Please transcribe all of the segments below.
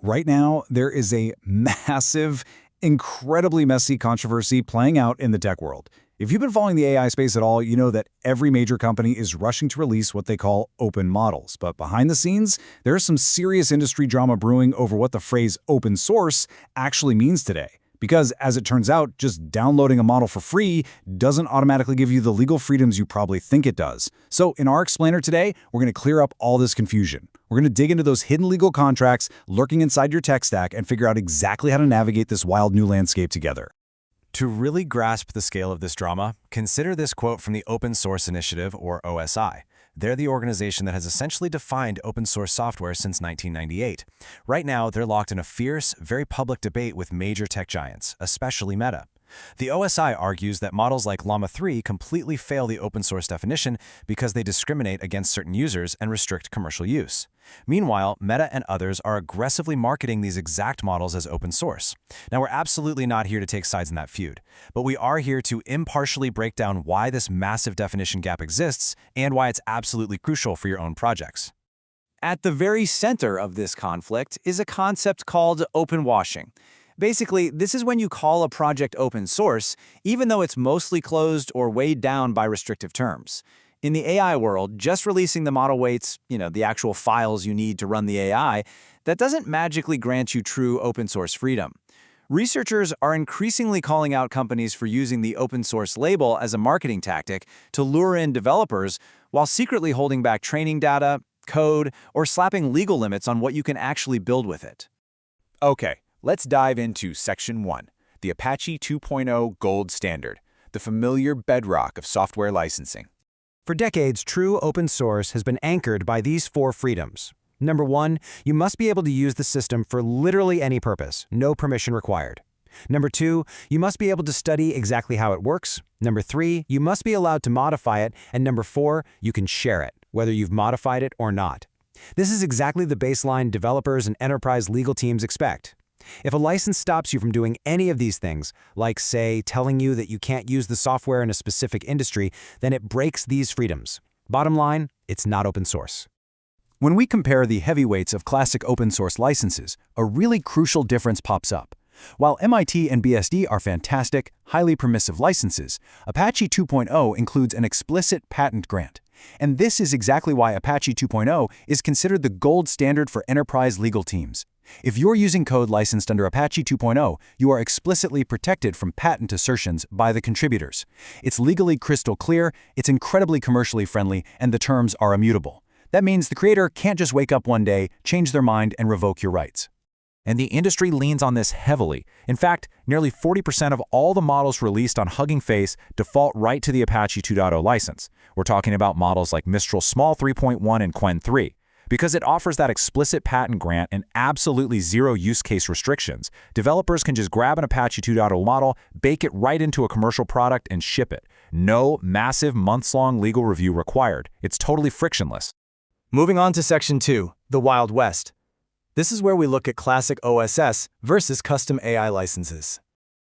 Right now, there is a massive, incredibly messy controversy playing out in the tech world. If you've been following the AI space at all, you know that every major company is rushing to release what they call open models. But behind the scenes, there's some serious industry drama brewing over what the phrase open source actually means today. Because, as it turns out, just downloading a model for free doesn't automatically give you the legal freedoms you probably think it does. So, in our explainer today, we're going to clear up all this confusion. We're going to dig into those hidden legal contracts lurking inside your tech stack and figure out exactly how to navigate this wild new landscape together. To really grasp the scale of this drama, consider this quote from the Open Source Initiative, or OSI. They're the organization that has essentially defined open source software since 1998. Right now, they're locked in a fierce, very public debate with major tech giants, especially Meta. The OSI argues that models like Llama 3 completely fail the open source definition because they discriminate against certain users and restrict commercial use. Meanwhile, Meta and others are aggressively marketing these exact models as open source. Now, we're absolutely not here to take sides in that feud, but we are here to impartially break down why this massive definition gap exists and why it's absolutely crucial for your own projects. At the very center of this conflict is a concept called open washing. Basically, this is when you call a project open source, even though it's mostly closed or weighed down by restrictive terms. In the AI world, just releasing the model weights, the actual files you need to run the AI, that doesn't magically grant you true open source freedom. Researchers are increasingly calling out companies for using the open source label as a marketing tactic to lure in developers while secretly holding back training data, code, or slapping legal limits on what you can actually build with it. Okay. Let's dive into Section 1, the Apache 2.0 Gold Standard, the familiar bedrock of software licensing. For decades, true open source has been anchored by these 4 freedoms. Number 1, you must be able to use the system for literally any purpose, no permission required. Number 2, you must be able to study exactly how it works. Number 3, you must be allowed to modify it. And number 4, you can share it, whether you've modified it or not. This is exactly the baseline developers and enterprise legal teams expect. If a license stops you from doing any of these things, like, say, telling you that you can't use the software in a specific industry, then it breaks these freedoms. Bottom line, it's not open source. When we compare the heavyweights of classic open source licenses, a really crucial difference pops up. While MIT and BSD are fantastic, highly permissive licenses, Apache 2.0 includes an explicit patent grant. And this is exactly why Apache 2.0 is considered the gold standard for enterprise legal teams. If you're using code licensed under Apache 2.0, you are explicitly protected from patent assertions by the contributors. It's legally crystal clear, it's incredibly commercially friendly, and the terms are immutable. That means the creator can't just wake up one day, change their mind, and revoke your rights. And the industry leans on this heavily. In fact, nearly 40% of all the models released on Hugging Face default right to the Apache 2.0 license. We're talking about models like Mistral Small 3.1 and Qwen 3. Because it offers that explicit patent grant and absolutely zero use case restrictions, developers can just grab an Apache 2.0 model, bake it right into a commercial product, and ship it. No massive months-long legal review required. It's totally frictionless. Moving on to Section 2, the Wild West. This is where we look at classic OSS versus custom AI licenses.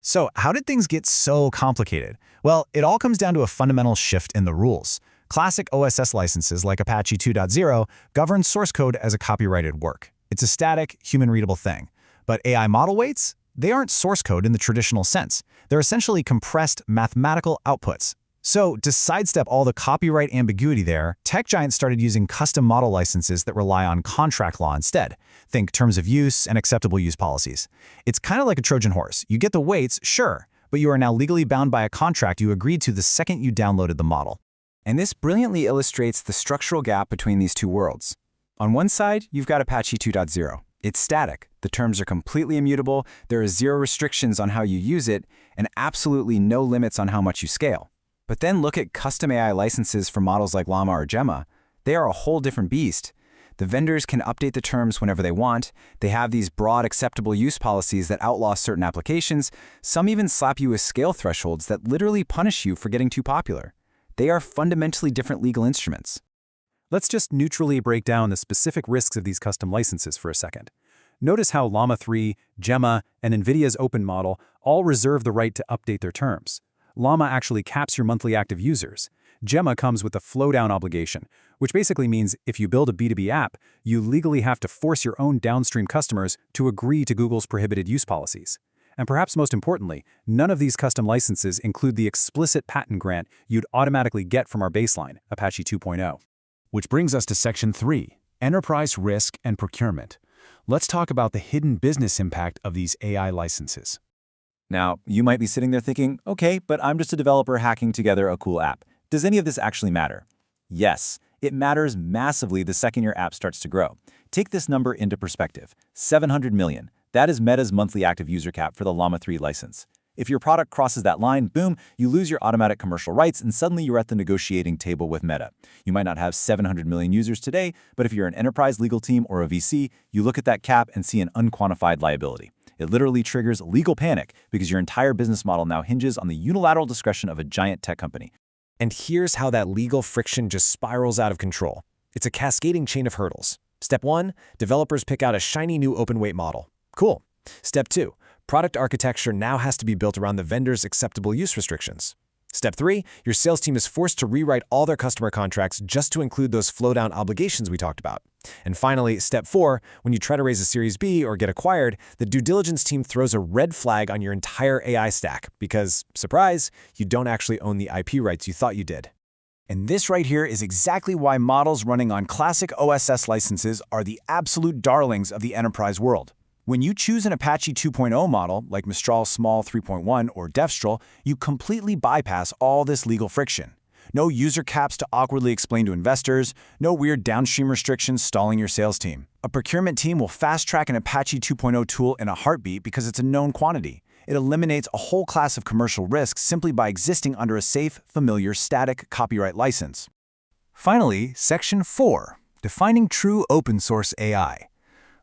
So, how did things get so complicated? Well, it all comes down to a fundamental shift in the rules. Classic OSS licenses like Apache 2.0 govern source code as a copyrighted work. It's a static, human-readable thing. But AI model weights? They aren't source code in the traditional sense. They're essentially compressed mathematical outputs. So, to sidestep all the copyright ambiguity there, tech giants started using custom model licenses that rely on contract law instead. Think terms of use and acceptable use policies. It's kind of like a Trojan horse. You get the weights, sure, but you are now legally bound by a contract you agreed to the second you downloaded the model. And this brilliantly illustrates the structural gap between these two worlds. On one side, you've got Apache 2.0. It's static. The terms are completely immutable, there are zero restrictions on how you use it, and absolutely no limits on how much you scale. But then look at custom AI licenses for models like Llama or Gemma. They are a whole different beast. The vendors can update the terms whenever they want. They have these broad acceptable use policies that outlaw certain applications. Some even slap you with scale thresholds that literally punish you for getting too popular. They are fundamentally different legal instruments. Let's just neutrally break down the specific risks of these custom licenses for a second. Notice how Llama 3, Gemma, and NVIDIA's open model all reserve the right to update their terms. Llama actually caps your monthly active users. Gemma comes with a flow-down obligation, which basically means if you build a B2B app, you legally have to force your own downstream customers to agree to Google's prohibited use policies. And perhaps most importantly, none of these custom licenses include the explicit patent grant you'd automatically get from our baseline, Apache 2.0. Which brings us to Section 3, Enterprise Risk and Procurement. Let's talk about the hidden business impact of these AI licenses. Now, you might be sitting there thinking, okay, but I'm just a developer hacking together a cool app. Does any of this actually matter? Yes, it matters massively the second your app starts to grow. Take this number into perspective, 700 million. That is Meta's monthly active user cap for the Llama 3 license. If your product crosses that line, boom, you lose your automatic commercial rights and suddenly you're at the negotiating table with Meta. You might not have 700 million users today, but if you're an enterprise legal team or a VC, you look at that cap and see an unquantified liability. It literally triggers legal panic because your entire business model now hinges on the unilateral discretion of a giant tech company. And here's how that legal friction just spirals out of control. It's a cascading chain of hurdles. Step 1, developers pick out a shiny new open weight model. Cool. Step 2, product architecture now has to be built around the vendor's acceptable use restrictions. Step 3, your sales team is forced to rewrite all their customer contracts just to include those flow-down obligations we talked about. And finally, Step 4, when you try to raise a Series B or get acquired, the due diligence team throws a red flag on your entire AI stack because, surprise, you don't actually own the IP rights you thought you did. And this right here is exactly why models running on classic OSS licenses are the absolute darlings of the enterprise world. When you choose an Apache 2.0 model, like Mistral Small 3.1 or Devstral, you completely bypass all this legal friction. No user caps to awkwardly explain to investors, no weird downstream restrictions stalling your sales team. A procurement team will fast-track an Apache 2.0 tool in a heartbeat because it's a known quantity. It eliminates a whole class of commercial risks simply by existing under a safe, familiar, static copyright license. Finally, Section 4, Defining True Open Source AI.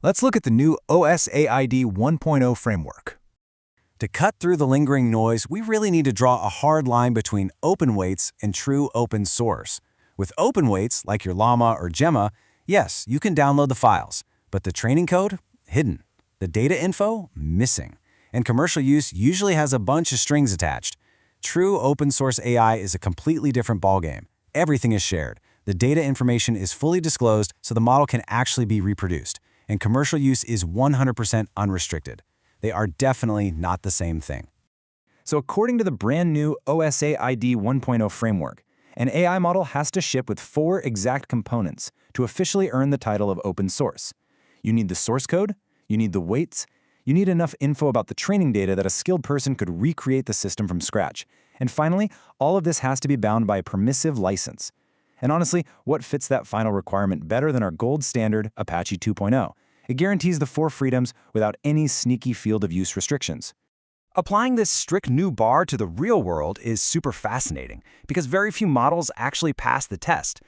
Let's look at the new OSAID 1.0 framework. To cut through the lingering noise, we really need to draw a hard line between open weights and true open source. With open weights, like your Llama or Gemma, yes, you can download the files, but the training code? Hidden. The data info? Missing. And commercial use usually has a bunch of strings attached. True open source AI is a completely different ballgame. Everything is shared. The data information is fully disclosed so the model can actually be reproduced. And commercial use is 100% unrestricted. They are definitely not the same thing. So according to the brand new OSAID 1.0 framework, an AI model has to ship with 4 exact components to officially earn the title of open source. You need the source code, you need the weights, you need enough info about the training data that a skilled person could recreate the system from scratch. And finally, all of this has to be bound by a permissive license. And honestly, what fits that final requirement better than our gold standard Apache 2.0? It guarantees the 4 freedoms without any sneaky field of use restrictions. Applying this strict new bar to the real world is super fascinating because very few models actually pass the test.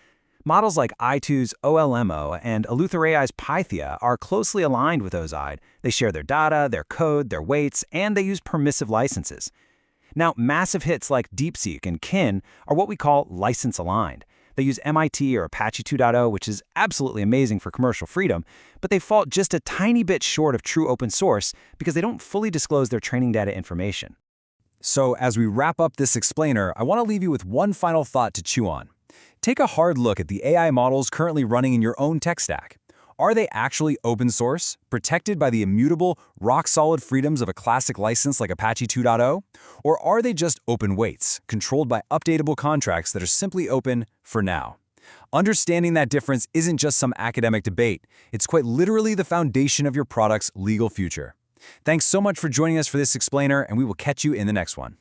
Models like i2's OLMO and Eleuther AI's Pythia are closely aligned with OSAID. They share their data, their code, their weights, and they use permissive licenses. Now, massive hits like DeepSeek and Kin are what we call license-aligned. They use MIT or Apache 2.0, which is absolutely amazing for commercial freedom, but they fall just a tiny bit short of true open source because they don't fully disclose their training data information. So as we wrap up this explainer, I want to leave you with one final thought to chew on. Take a hard look at the AI models currently running in your own tech stack. Are they actually open source, protected by the immutable, rock-solid freedoms of a classic license like Apache 2.0? Or are they just open weights, controlled by updatable contracts that are simply open for now? Understanding that difference isn't just some academic debate. It's quite literally the foundation of your product's legal future. Thanks so much for joining us for this explainer, and we will catch you in the next one.